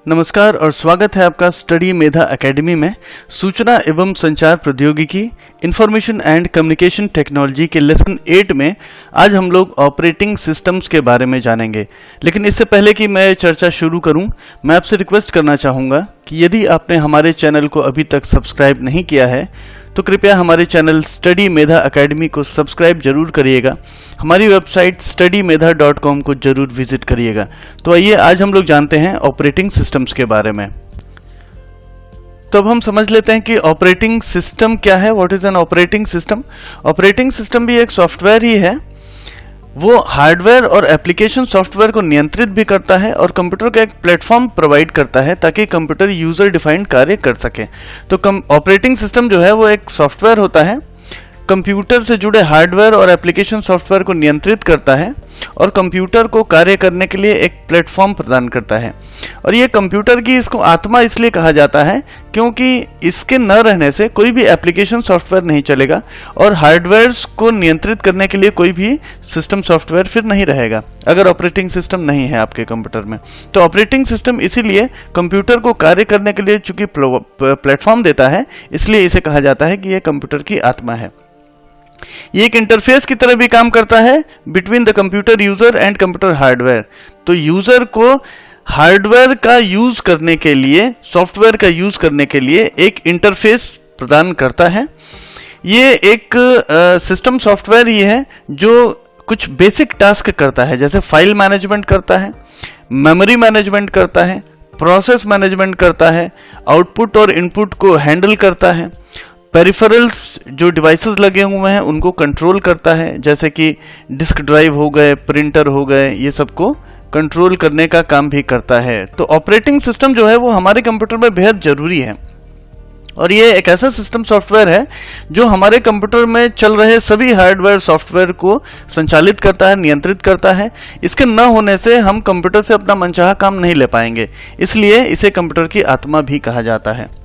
नमस्कार और स्वागत है आपका स्टडी मेधा एकेडमी में। सूचना एवं संचार प्रौद्योगिकी इंफॉर्मेशन एंड कम्युनिकेशन टेक्नोलॉजी के लेसन 8 में आज हम लोग ऑपरेटिंग सिस्टम्स के बारे में जानेंगे। लेकिन इससे पहले कि मैं चर्चा शुरू करूं, मैं आपसे रिक्वेस्ट करना चाहूँगा कि यदि आपने हमारे चैनल को अभी तक सब्सक्राइब नहीं किया है तो कृपया हमारे चैनल स्टडी मेधा एकेडमी को सब्सक्राइब जरूर करिएगा। हमारी वेबसाइट studymedha.com को जरूर विजिट करिएगा। तो आइए आज हम लोग जानते हैं ऑपरेटिंग सिस्टम्स के बारे में। तो अब हम समझ लेते हैं कि ऑपरेटिंग सिस्टम क्या है। What is an operating system? Operating system भी एक सॉफ्टवेयर ही है। वो हार्डवेयर और एप्लीकेशन सॉफ्टवेयर को नियंत्रित भी करता है और कंप्यूटर का एक प्लेटफॉर्म प्रोवाइड करता है ताकि कंप्यूटर यूजर डिफाइंड कार्य कर सके। तो ऑपरेटिंग सिस्टम जो है वो एक सॉफ्टवेयर होता है, कंप्यूटर से जुड़े हार्डवेयर और एप्लीकेशन सॉफ्टवेयर को नियंत्रित करता है और कंप्यूटर को कार्य करने के लिए एक प्लेटफॉर्म प्रदान करता है। और ये कंप्यूटर की इसको आत्मा इसलिए कहा जाता है क्योंकि इसके न रहने से कोई भी एप्लीकेशन सॉफ्टवेयर नहीं चलेगा और हार्डवेयर्स को नियंत्रित करने के लिए कोई भी सिस्टम सॉफ्टवेयर फिर नहीं रहेगा अगर ऑपरेटिंग सिस्टम नहीं है आपके कंप्यूटर में। तो ऑपरेटिंग सिस्टम इसीलिए कंप्यूटर को कार्य करने के लिए चूंकि प्लेटफॉर्म देता है, इसलिए इसे कहा जाता है कि यह कंप्यूटर की आत्मा है। ये एक इंटरफेस की तरह भी काम करता है between the computer user and computer hardware. तो यूजर को हार्डवेयर का यूज करने के लिए, सॉफ्टवेयर का यूज करने के लिए एक इंटरफेस प्रदान करता है। ये एक सिस्टम सॉफ्टवेयर ही है जो कुछ बेसिक टास्क करता है, जैसे फाइल मैनेजमेंट करता है, मेमोरी मैनेजमेंट करता है, प्रोसेस मैनेजमेंट करता है, आउटपुट और इनपुट को हैंडल करता है, पेरिफेरल्स जो डिवाइसेस लगे हुए हैं उनको कंट्रोल करता है, जैसे कि डिस्क ड्राइव हो गए, प्रिंटर हो गए, ये सबको कंट्रोल करने का काम भी करता है। तो ऑपरेटिंग सिस्टम जो है वो हमारे कंप्यूटर में बेहद जरूरी है और ये एक ऐसा सिस्टम सॉफ्टवेयर है जो हमारे कंप्यूटर में चल रहे सभी हार्डवेयर सॉफ्टवेयर को संचालित करता है, नियंत्रित करता है। इसके न होने से हम कंप्यूटर से अपना मनचाहा काम नहीं ले पाएंगे, इसलिए इसे कंप्यूटर की आत्मा भी कहा जाता है।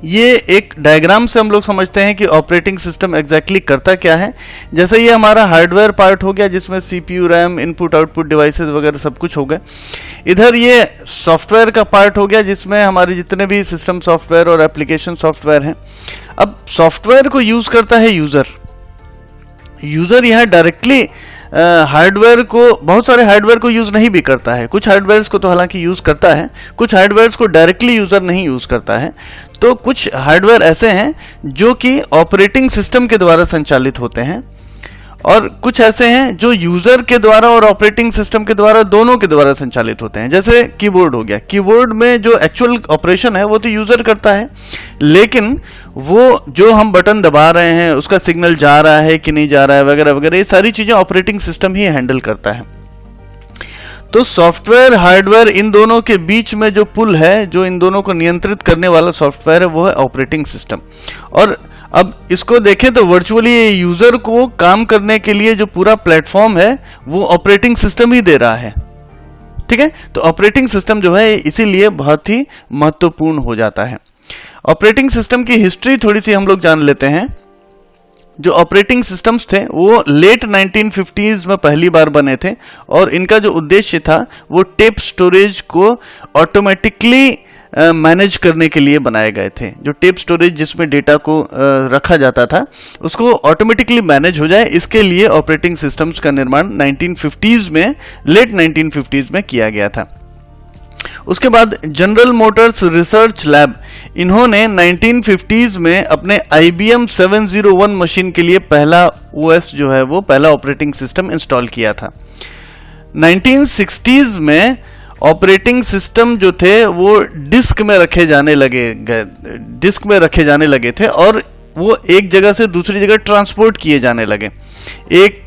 ये एक डायग्राम से हम लोग समझते हैं कि ऑपरेटिंग सिस्टम एग्जैक्टली करता क्या है। जैसे ये हमारा हार्डवेयर पार्ट हो गया जिसमें CPU, RAM, input output devices वगैरह सब कुछ हो गए। इधर ये सॉफ्टवेयर का पार्ट हो गया जिसमें हमारे जितने भी सिस्टम सॉफ्टवेयर और एप्लीकेशन सॉफ्टवेयर हैं। अब सॉफ्टवेयर को यूज करता है यूजर यहाँ डायरेक्टली हार्डवेयर को, बहुत सारे हार्डवेयर को यूज नहीं भी करता है। कुछ हार्डवेयर्स को तो हालांकि यूज करता है, कुछ हार्डवेयर्स को डायरेक्टली यूजर नहीं यूज करता है। तो कुछ हार्डवेयर ऐसे हैं जो कि ऑपरेटिंग सिस्टम के द्वारा संचालित होते हैं और कुछ ऐसे हैं जो यूजर के द्वारा और ऑपरेटिंग सिस्टम के द्वारा, दोनों के द्वारा संचालित होते हैं। जैसे कीबोर्ड हो गया, कीबोर्ड में जो एक्चुअल ऑपरेशन है वो तो यूजर करता है, लेकिन वो जो हम बटन दबा रहे हैं उसका सिग्नल जा रहा है कि नहीं जा रहा है वगैरह वगैरह, ये सारी चीजें ऑपरेटिंग सिस्टम ही हैंडल करता है। तो सॉफ्टवेयर हार्डवेयर इन दोनों के बीच में जो पुल है, जो इन दोनों को नियंत्रित करने वाला सॉफ्टवेयर है, वो है ऑपरेटिंग सिस्टम। और अब इसको देखें तो वर्चुअली यूजर को काम करने के लिए जो पूरा प्लेटफॉर्म है वो ऑपरेटिंग सिस्टम ही दे रहा है। ठीक है, तो ऑपरेटिंग सिस्टम जो है इसीलिए बहुत ही महत्वपूर्ण हो जाता है। ऑपरेटिंग सिस्टम की हिस्ट्री थोड़ी सी हम लोग जान लेते हैं। जो ऑपरेटिंग सिस्टम्स थे वो लेट 1950s में पहली बार बने थे और इनका जो उद्देश्य था वो टेप स्टोरेज को ऑटोमेटिकली मैनेज करने के लिए बनाए गए थे। जो टेप स्टोरेज जिसमें डेटा को रखा जाता था उसको ऑटोमेटिकली मैनेज हो जाए, इसके लिए ऑपरेटिंग सिस्टम्स का निर्माण 1950s में, लेट 1950s में किया गया था। उसके बाद जनरल मोटर्स रिसर्च लैब, इन्होंने 1950s में अपने IBM 701 मशीन के लिए पहला OS जो है वो पहला ऑपरेटिंग सिस्टम इंस्टॉल किया था। 1960s में ऑपरेटिंग सिस्टम जो थे वो डिस्क में रखे जाने लगे थे और वो एक जगह से दूसरी जगह ट्रांसपोर्ट किए जाने लगे। एक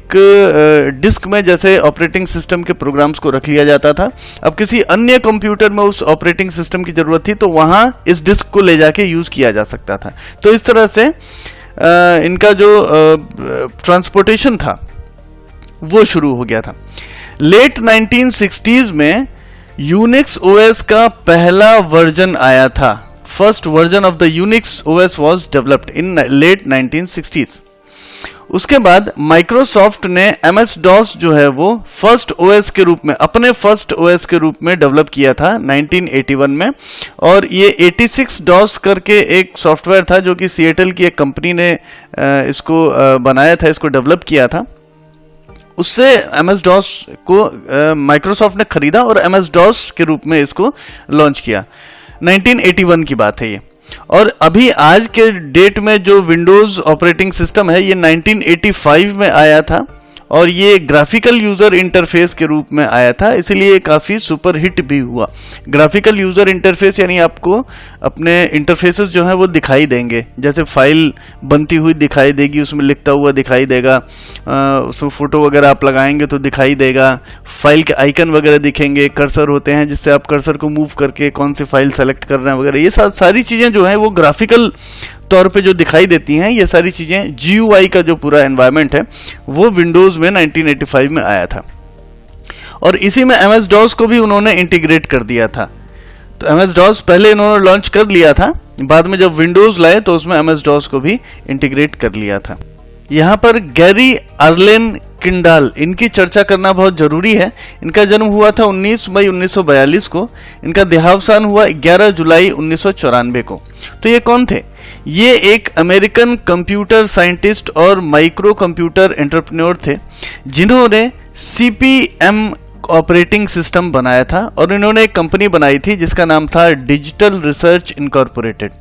डिस्क में जैसे ऑपरेटिंग सिस्टम के प्रोग्राम्स को रख लिया जाता था, अब किसी अन्य कंप्यूटर में उस ऑपरेटिंग सिस्टम की जरूरत थी तो वहां इस डिस्क को ले जाके यूज किया जा सकता था। तो इस तरह से इनका जो ट्रांसपोर्टेशन था वो शुरू हो गया था। लेट 1960s में यूनिक्स OS का पहला वर्जन आया था। First version of the Unix OS was developed in late 1960s। उसके बाद माइक्रोसॉफ्ट ने MS DOS जो है वो फर्स्ट OS के रूप में, अपने फर्स्ट OS के रूप में डेवलप किया था 1981 में। और ये 86 DOS करके एक सॉफ्टवेयर था जो कि सिएटल की एक कंपनी ने इसको बनाया था, इसको डेवलप किया था। उससे MS DOS को माइक्रोसॉफ्ट ने खरीदा और MS DOS के रूप में इसको लॉन्च किया। 1981 की बात है ये। और अभी आज के डेट में जो विंडोज ऑपरेटिंग सिस्टम है ये 1985 में आया था और ये ग्राफिकल यूजर इंटरफेस के रूप में आया था, इसलिए काफ़ी सुपर हिट भी हुआ। ग्राफिकल यूजर इंटरफेस यानी आपको अपने इंटरफेसेस जो है वो दिखाई देंगे, जैसे फाइल बनती हुई दिखाई देगी, उसमें लिखता हुआ दिखाई देगा, उसमें फोटो वगैरह आप लगाएंगे तो दिखाई देगा, फाइल के आइकन वगैरह दिखेंगे, कर्सर होते हैं जिससे आप कर्सर को मूव करके कौन सी फाइल सेलेक्ट कर रहे हैं वगैरह, ये सारी चीज़ें जो है वो ग्राफिकल तौर पे जो दिखाई देती हैं, ये सारी चीज़ें GUI का जो पूरा एनवायरनमेंट है वो विंडोज़ में 1985 में आया था। और इसी में MS DOS को भी उन्होंने इंटीग्रेट कर दिया था। तो MS DOS पहले इन्होंने लॉन्च कर लिया था, बाद में जब विंडोज़ लाए तो उसमें MS DOS को भी इंटीग्रेट कर लिया था। यहाँ पर गैरी अर्लेन किंडाल, इनकी चर्चा करना बहुत जरूरी है। इनका जन्म हुआ था 19 मई 1942 को, इनका देहावसान हुआ 11 जुलाई 1994 को। तो ये कौन थे? ये एक अमेरिकन कंप्यूटर साइंटिस्ट और माइक्रो कंप्यूटर एंटरप्रेन्योर थे जिन्होंने CP/M ऑपरेटिंग सिस्टम बनाया था और इन्होंने एक कंपनी बनाई थी जिसका नाम था डिजिटल रिसर्च इनकॉर्पोरेटेड।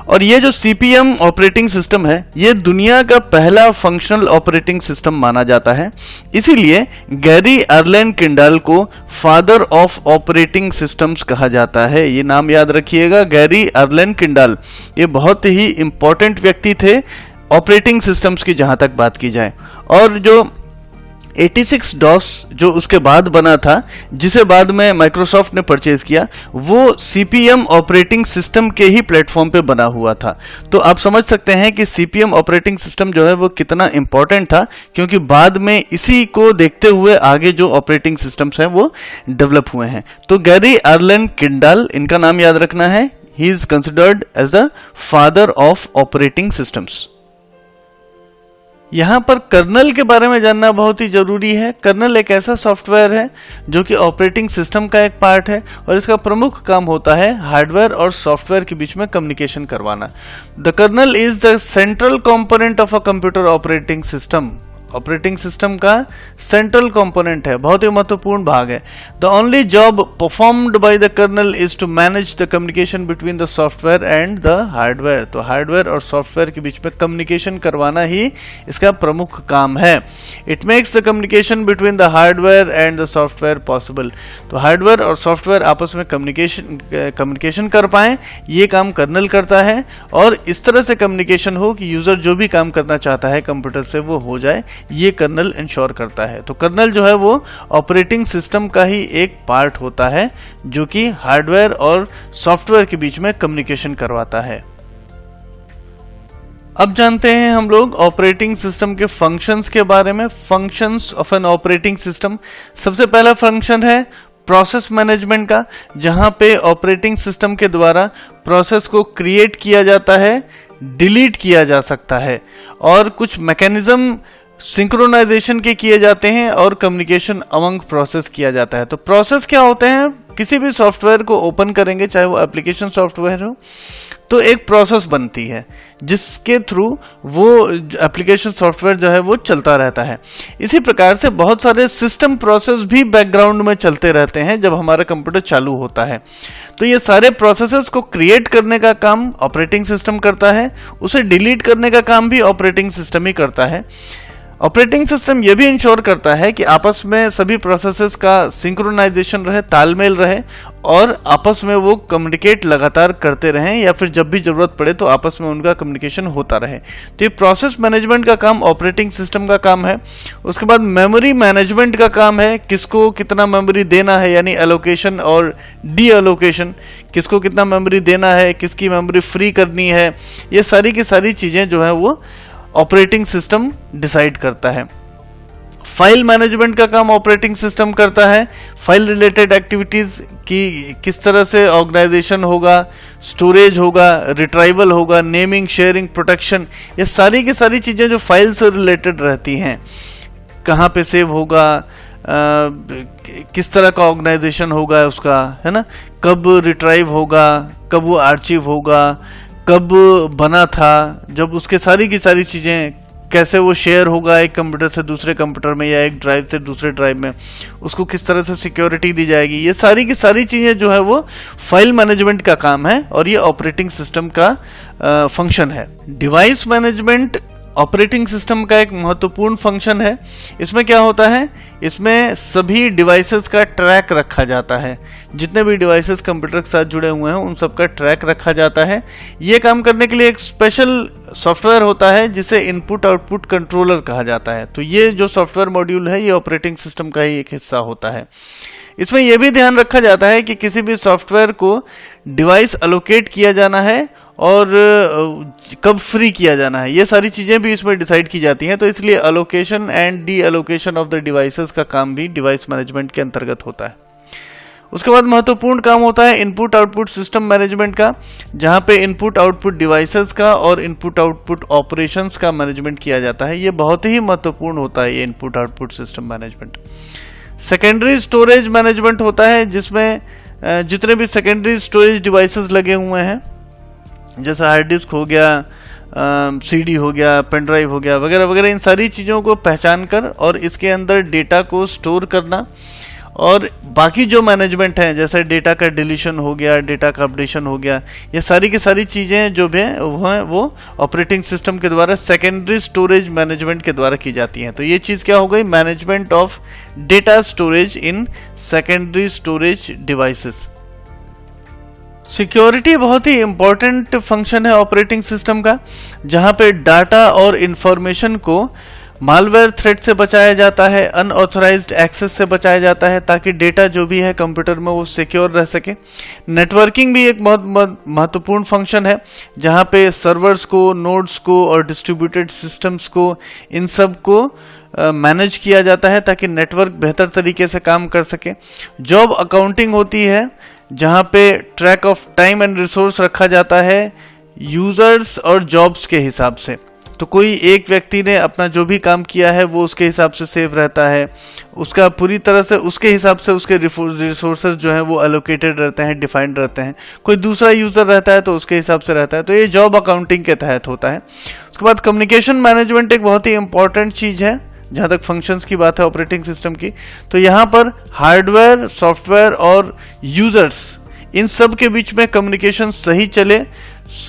और ये जो CP/M ऑपरेटिंग सिस्टम है ये दुनिया का पहला फंक्शनल ऑपरेटिंग सिस्टम माना जाता है, इसीलिए गैरी अर्लेन किंडाल को फादर ऑफ ऑपरेटिंग सिस्टम्स कहा जाता है। ये नाम याद रखिएगा, गैरी अर्लेन किंडाल। ये बहुत ही इंपॉर्टेंट व्यक्ति थे ऑपरेटिंग सिस्टम्स की जहां तक बात की जाए। और जो 86 DOS जो उसके बाद बना था, जिसे बाद में माइक्रोसॉफ्ट ने परचेज किया, वो CP/M ऑपरेटिंग सिस्टम के ही प्लेटफॉर्म पे बना हुआ था। तो आप समझ सकते हैं कि CP/M ऑपरेटिंग सिस्टम जो है वो कितना इंपॉर्टेंट था, क्योंकि बाद में इसी को देखते हुए आगे जो ऑपरेटिंग सिस्टम्स हैं वो डेवलप हुए हैं। तो गैरी अर्लेन किंडाल, इनका नाम याद रखना है। He is considered as the father of operating systems. यहाँ पर कर्नल के बारे में जानना बहुत ही जरूरी है। कर्नल एक ऐसा सॉफ्टवेयर है जो कि ऑपरेटिंग सिस्टम का एक पार्ट है और इसका प्रमुख काम होता है हार्डवेयर और सॉफ्टवेयर के बीच में कम्युनिकेशन करवाना। The kernel is the central component of a computer operating system. Operating system का सेंट्रल कंपोनेंट है, बहुत ही महत्वपूर्ण भाग है। The only job performed by the kernel is to manage the communication between the software and the hardware. तो hardware और software के बीच में कम्युनिकेशन करवाना ही इसका प्रमुख काम है। It makes the communication between the hardware and the software possible. तो हार्डवेयर और सॉफ्टवेयर आपस में कम्युनिकेशन कर पाए, ये काम कर्नल करता है। और इस तरह से कम्युनिकेशन हो कि यूजर जो भी काम करना चाहता है कंप्यूटर से वो हो जाए, ये कर्नल इंश्योर करता है। तो कर्नल जो है वो ऑपरेटिंग सिस्टम का ही एक पार्ट होता है जो कि हार्डवेयर और सॉफ्टवेयर के बीच में कम्युनिकेशन करवाता है। अब जानते हैं हम लोग ऑपरेटिंग सिस्टम के फंक्शंस के बारे में। Functions of an operating system, सबसे पहला फंक्शन है प्रोसेस मैनेजमेंट का, जहां पे ऑपरेटिंग सिस्टम के द्वारा प्रोसेस को क्रिएट किया जाता है, डिलीट किया जा सकता है, और कुछ मैकेनिज्म सिंक्रोनाइजेशन के किए जाते हैं और कम्युनिकेशन अमंग प्रोसेस किया जाता है। तो प्रोसेस क्या होते हैं? किसी भी सॉफ्टवेयर को ओपन करेंगे, चाहे वो एप्लीकेशन सॉफ्टवेयर हो, तो एक प्रोसेस बनती है जिसके थ्रू वो एप्लीकेशन सॉफ्टवेयर जो है वो चलता रहता है। इसी प्रकार से बहुत सारे सिस्टम प्रोसेस भी बैकग्राउंड में चलते रहते हैं जब हमारा कंप्यूटर चालू होता है। तो ये सारे प्रोसेसेस को क्रिएट करने का काम ऑपरेटिंग सिस्टम करता है, उसे डिलीट करने का काम भी ऑपरेटिंग सिस्टम ही करता है। ऑपरेटिंग सिस्टम यह भी इंश्योर करता है कि आपस में सभी प्रोसेसेस का सिंक्रोनाइजेशन रहे, तालमेल रहे, और आपस में वो कम्युनिकेट लगातार करते रहें, या फिर जब भी जरूरत पड़े तो आपस में उनका कम्युनिकेशन होता रहे। तो ये प्रोसेस मैनेजमेंट का काम ऑपरेटिंग सिस्टम का काम है। उसके बाद मेमोरी मैनेजमेंट का काम है, किसको कितना मेमोरी देना है, यानी एलोकेशन और डी एलोकेशन, किसको कितना मेमोरी देना है, किसकी मेमोरी फ्री करनी है, ये सारी की सारी चीज़ें जो है वो ऑपरेटिंग सिस्टम डिसाइड करता है। फाइल मैनेजमेंट का काम ऑपरेटिंग सिस्टम करता है। फाइल रिलेटेड एक्टिविटीज की किस तरह से ऑर्गेनाइजेशन होगा, स्टोरेज होगा, रिट्राइवल होगा, नेमिंग, शेयरिंग, प्रोटेक्शन, ये सारी की सारी चीज़ें जो फाइल से रिलेटेड रहती हैं, कहाँ पे सेव होगा, किस तरह का ऑर्गेनाइजेशन होगा उसका, है ना, कब रिट्राइव होगा, कब वो आर्चिव होगा, कब बना था, जब उसके सारी की सारी चीज़ें, कैसे वो शेयर होगा एक कंप्यूटर से दूसरे कंप्यूटर में या एक ड्राइव से दूसरे ड्राइव में, उसको किस तरह से सिक्योरिटी दी जाएगी, ये सारी की सारी चीज़ें जो है वो फाइल मैनेजमेंट का काम है और ये ऑपरेटिंग सिस्टम का फंक्शन है। डिवाइस मैनेजमेंट ऑपरेटिंग सिस्टम का एक महत्वपूर्ण फंक्शन है। इसमें क्या होता है, इसमें सभी डिवाइसेस का ट्रैक रखा जाता है। जितने भी डिवाइसेस कंप्यूटर के साथ जुड़े हुए हैं उन सब का ट्रैक रखा जाता है। ये काम करने के लिए एक स्पेशल सॉफ्टवेयर होता है जिसे इनपुट आउटपुट कंट्रोलर कहा जाता है। तो ये जो सॉफ्टवेयर मॉड्यूल है ये ऑपरेटिंग सिस्टम का ही एक हिस्सा होता है। इसमें यह भी ध्यान रखा जाता है कि किसी भी सॉफ्टवेयर को डिवाइस अलोकेट किया जाना है और कब फ्री किया जाना है, ये सारी चीज़ें भी इसमें डिसाइड की जाती हैं। तो इसलिए allocation and D allocation of the devices का काम भी डिवाइस मैनेजमेंट के अंतर्गत होता है। उसके बाद महत्वपूर्ण काम होता है इनपुट आउटपुट सिस्टम मैनेजमेंट का, जहां पे इनपुट आउटपुट डिवाइसेस का और इनपुट आउटपुट ऑपरेशंस का मैनेजमेंट किया जाता है। ये बहुत ही महत्वपूर्ण होता है ये input output system management. Secondary storage management होता है जिसमें जितने भी सेकेंडरी स्टोरेज डिवाइसेस लगे हुए हैं, जैसे हार्ड डिस्क हो गया, सीडी हो गया, पेन ड्राइव हो गया, वगैरह वगैरह, इन सारी चीज़ों को पहचान कर और इसके अंदर डेटा को स्टोर करना, और बाकी जो मैनेजमेंट है जैसे डेटा का डिलीशन हो गया, डेटा का अपडेशन हो गया, ये सारी की सारी चीज़ें जो भी हैं वो ऑपरेटिंग सिस्टम के द्वारा सेकेंडरी स्टोरेज मैनेजमेंट के द्वारा की जाती हैं। तो ये चीज़ क्या हो गई, management of data storage in secondary storage devices. Security बहुत ही इंपॉर्टेंट फंक्शन है ऑपरेटिंग सिस्टम का, जहां पे डाटा और इंफॉर्मेशन को मालवेयर थ्रेट से बचाया जाता है, अनऑथराइज्ड एक्सेस से बचाया जाता है, ताकि डेटा जो भी है कंप्यूटर में वो सिक्योर रह सके। नेटवर्किंग भी एक बहुत महत्वपूर्ण फंक्शन है, जहां पे सर्वर्स को, नोड्स को और डिस्ट्रीब्यूटेड सिस्टम्स को, इन सब को मैनेज किया जाता है ताकि नेटवर्क बेहतर तरीके से काम कर सके। जॉब अकाउंटिंग होती है, जहां पे track of time and resource रखा जाता है यूजर्स और जॉब्स के हिसाब से। तो कोई एक व्यक्ति ने अपना जो भी काम किया है वो उसके हिसाब से सेव रहता है, उसका पूरी तरह से उसके हिसाब से उसके रिसोर्सेज जो हैं वो एलोकेटेड रहते हैं, डिफाइंड रहते हैं। कोई दूसरा यूज़र रहता है तो उसके हिसाब से रहता है। तो ये जॉब अकाउंटिंग के तहत होता है। उसके बाद कम्युनिकेशन मैनेजमेंट एक बहुत ही इंपॉर्टेंट चीज़ है जहाँ तक फंक्शंस की बात है ऑपरेटिंग सिस्टम की। तो यहाँ पर हार्डवेयर, सॉफ्टवेयर और यूजर्स, इन सब के बीच में कम्युनिकेशन सही चले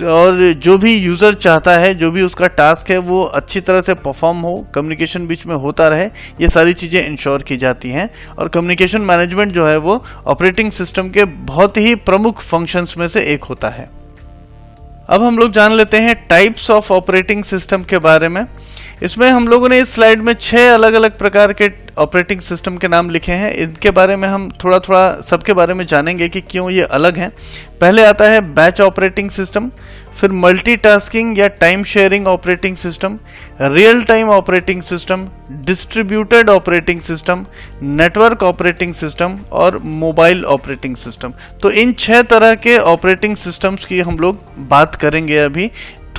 और जो भी यूज़र चाहता है, जो भी उसका टास्क है वो अच्छी तरह से परफॉर्म हो, कम्युनिकेशन बीच में होता रहे, ये सारी चीज़ें इंश्योर की जाती हैं। और कम्युनिकेशन मैनेजमेंट जो है वो ऑपरेटिंग सिस्टम के बहुत ही प्रमुख फंक्शंस में से एक होता है। अब हम लोग जान लेते हैं टाइप्स ऑफ ऑपरेटिंग सिस्टम के बारे में। इसमें हम लोगों ने इस स्लाइड में 6 अलग अलग प्रकार के ऑपरेटिंग सिस्टम के नाम लिखे हैं। इनके बारे में हम थोड़ा थोड़ा सबके बारे में जानेंगे कि क्यों ये अलग हैं। पहले आता है बैच ऑपरेटिंग सिस्टम, फिर मल्टीटास्किंग या time sharing operating system, real time operating system, distributed operating system, network operating system और मोबाइल ऑपरेटिंग सिस्टम। तो इन 6 तरह के ऑपरेटिंग सिस्टम्स की हम लोग बात करेंगे। अभी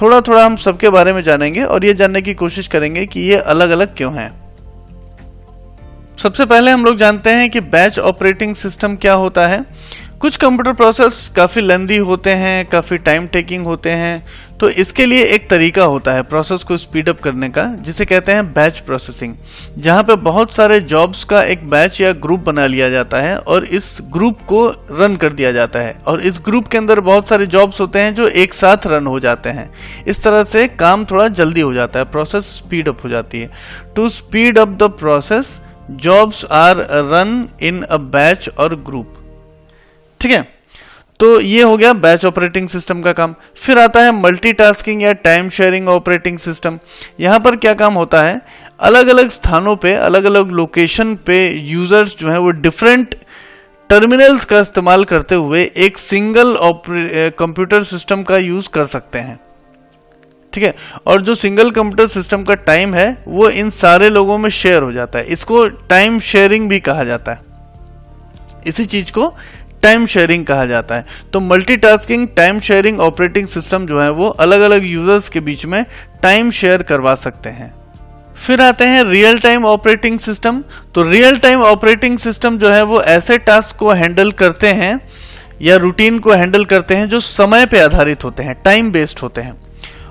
थोड़ा थोड़ा हम सबके बारे में जानेंगे और ये जानने की कोशिश करेंगे कि ये अलग अलग क्यों हैं। सबसे पहले हम लोग जानते हैं कि बैच ऑपरेटिंग सिस्टम क्या होता है। कुछ कंप्यूटर प्रोसेस काफ़ी लेंदी होते हैं, काफ़ी टाइम टेकिंग होते हैं, तो इसके लिए एक तरीका होता है प्रोसेस को स्पीड अप करने का, जिसे कहते हैं बैच प्रोसेसिंग, जहाँ पे बहुत सारे जॉब्स का एक बैच या ग्रुप बना लिया जाता है और इस ग्रुप को रन कर दिया जाता है। और इस ग्रुप के अंदर बहुत सारे जॉब्स होते हैं जो एक साथ रन हो जाते हैं। इस तरह से काम थोड़ा जल्दी हो जाता है, प्रोसेस स्पीड अप हो जाती है। To speed up the process, jobs are run in a batch और ग्रुप। ठीक है, तो ये हो गया बैच ऑपरेटिंग सिस्टम का काम। फिर आता है मल्टीटास्किंग या टाइम शेयरिंग ऑपरेटिंग सिस्टम। यहाँ पर क्या काम होता है, अलग अलग स्थानों पे, अलग अलग लोकेशन पे यूजर्स जो हैं वो डिफरेंट टर्मिनल्स का इस्तेमाल करते हुए एक सिंगल कंप्यूटर सिस्टम का यूज कर सकते हैं। ठीक है। और जो सिंगल कंप्यूटर सिस्टम का टाइम है वो इन सारे लोगों में शेयर हो जाता है, इसको टाइम शेयरिंग भी कहा जाता है, इसी चीज को टाइम शेयरिंग कहा जाता है। तो multitasking time sharing operating system जो है वो अलग अलग यूजर्स के बीच में टाइम शेयर करवा सकते हैं। फिर आते हैं रियल टाइम ऑपरेटिंग सिस्टम। तो रियल टाइम ऑपरेटिंग सिस्टम जो है वो ऐसे टास्क को हैंडल करते हैं या रूटीन को हैंडल करते हैं जो समय पे आधारित होते हैं, टाइम बेस्ड होते हैं,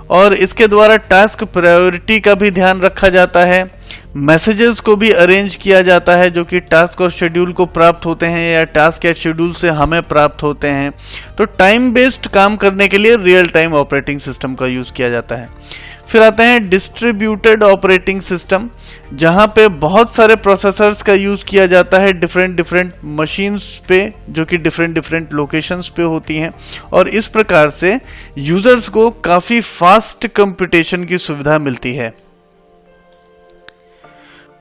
और इसके द्वारा टास्क प्रायोरिटी का भी ध्यान रखा जाता है, मैसेजेस को भी अरेंज किया जाता है जो कि टास्क और शेड्यूल को प्राप्त होते हैं या टास्क या शेड्यूल से हमें प्राप्त होते हैं। तो टाइम बेस्ड काम करने के लिए रियल टाइम ऑपरेटिंग सिस्टम का यूज किया जाता है। फिर आते हैं डिस्ट्रीब्यूटेड ऑपरेटिंग सिस्टम, जहां पे बहुत सारे प्रोसेसर्स का यूज किया जाता है डिफरेंट मशीन्स पे जो कि डिफरेंट लोकेशंस पे होती हैं, और इस प्रकार से यूजर्स को काफी फास्ट कंप्यूटेशन की सुविधा मिलती है।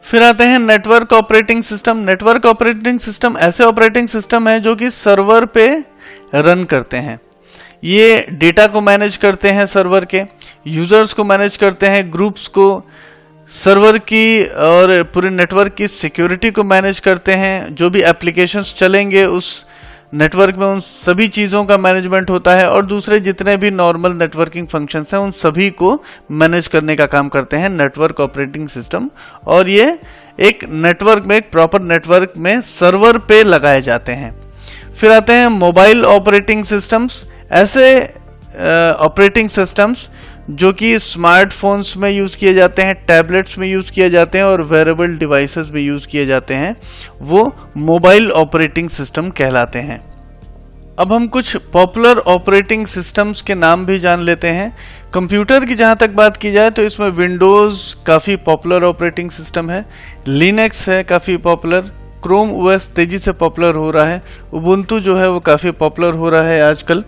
फिर आते हैं network operating system. Network operating system ऐसे ऑपरेटिंग सिस्टम है जो कि सर्वर पे रन करते हैं। ये डेटा को मैनेज करते हैं, सर्वर के यूजर्स को मैनेज करते हैं, ग्रुप्स को, सर्वर की और पूरे नेटवर्क की सिक्योरिटी को मैनेज करते हैं। जो भी एप्लीकेशंस चलेंगे उस नेटवर्क में उन सभी चीज़ों का मैनेजमेंट होता है, और दूसरे जितने भी नॉर्मल नेटवर्किंग फंक्शंस हैं उन सभी को मैनेज करने का काम करते हैं नेटवर्क ऑपरेटिंग सिस्टम। और ये एक नेटवर्क में, एक प्रॉपर नेटवर्क में सर्वर पे लगाए जाते हैं। फिर आते हैं मोबाइल ऑपरेटिंग सिस्टम्स। ऐसे ऑपरेटिंग सिस्टम्स जो कि स्मार्टफोन्स में यूज़ किए जाते हैं, टैबलेट्स में यूज़ किए जाते हैं और वेरेबल डिवाइसेस में यूज़ किए जाते हैं, वो मोबाइल ऑपरेटिंग सिस्टम कहलाते हैं। अब हम कुछ पॉपुलर ऑपरेटिंग सिस्टम्स के नाम भी जान लेते हैं। कंप्यूटर की जहाँ तक बात की जाए तो इसमें विंडोज़ काफ़ी पॉपुलर ऑपरेटिंग सिस्टम है, लिनक्स है काफ़ी पॉपुलर, क्रोम ओएस तेज़ी से पॉपुलर हो रहा है, उबुंटू जो है वो काफ़ी पॉपुलर हो रहा है आजकल,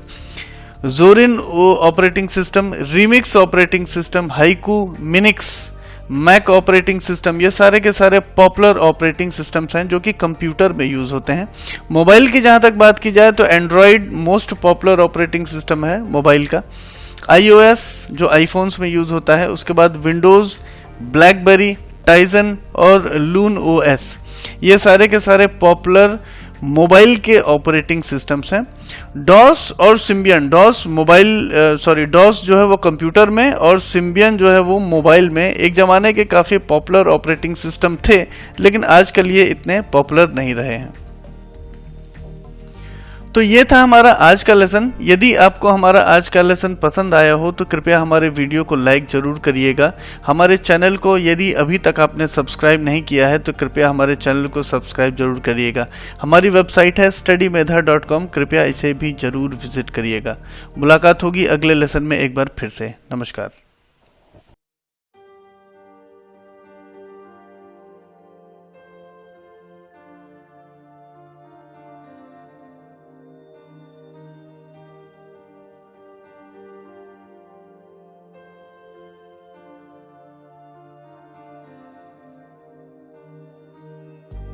Zorin operating system, Remix operating system, Haiku, Minix, Mac operating system, ये सारे के सारे पॉपुलर ऑपरेटिंग सिस्टम्स हैं जो कि कंप्यूटर में यूज़ होते हैं। मोबाइल की जहाँ तक बात की जाए तो Android most popular operating system है मोबाइल का, iOS जो आईफोन्स में यूज़ होता है, उसके बाद विंडोज़, ब्लैकबेरी, टाइजन और लून OS, ये सारे के सारे पॉपुलर मोबाइल के ऑपरेटिंग सिस्टम्स हैं। डॉस और सिम्बियन, डॉस जो है वो कंप्यूटर में और सिम्बियन जो है वो मोबाइल में एक ज़माने के काफ़ी पॉपुलर ऑपरेटिंग सिस्टम थे, लेकिन आजकल ये इतने पॉपुलर नहीं रहे हैं। तो ये था हमारा आज का लेसन। यदि आपको हमारा आज का लेसन पसंद आया हो तो कृपया हमारे वीडियो को लाइक जरूर करिएगा। हमारे चैनल को यदि अभी तक आपने सब्सक्राइब नहीं किया है तो कृपया हमारे चैनल को सब्सक्राइब जरूर करिएगा। हमारी वेबसाइट है studymedha.com, कृपया इसे भी जरूर विजिट करिएगा। मुलाकात होगी अगले लेसन में एक बार फिर से। नमस्कार।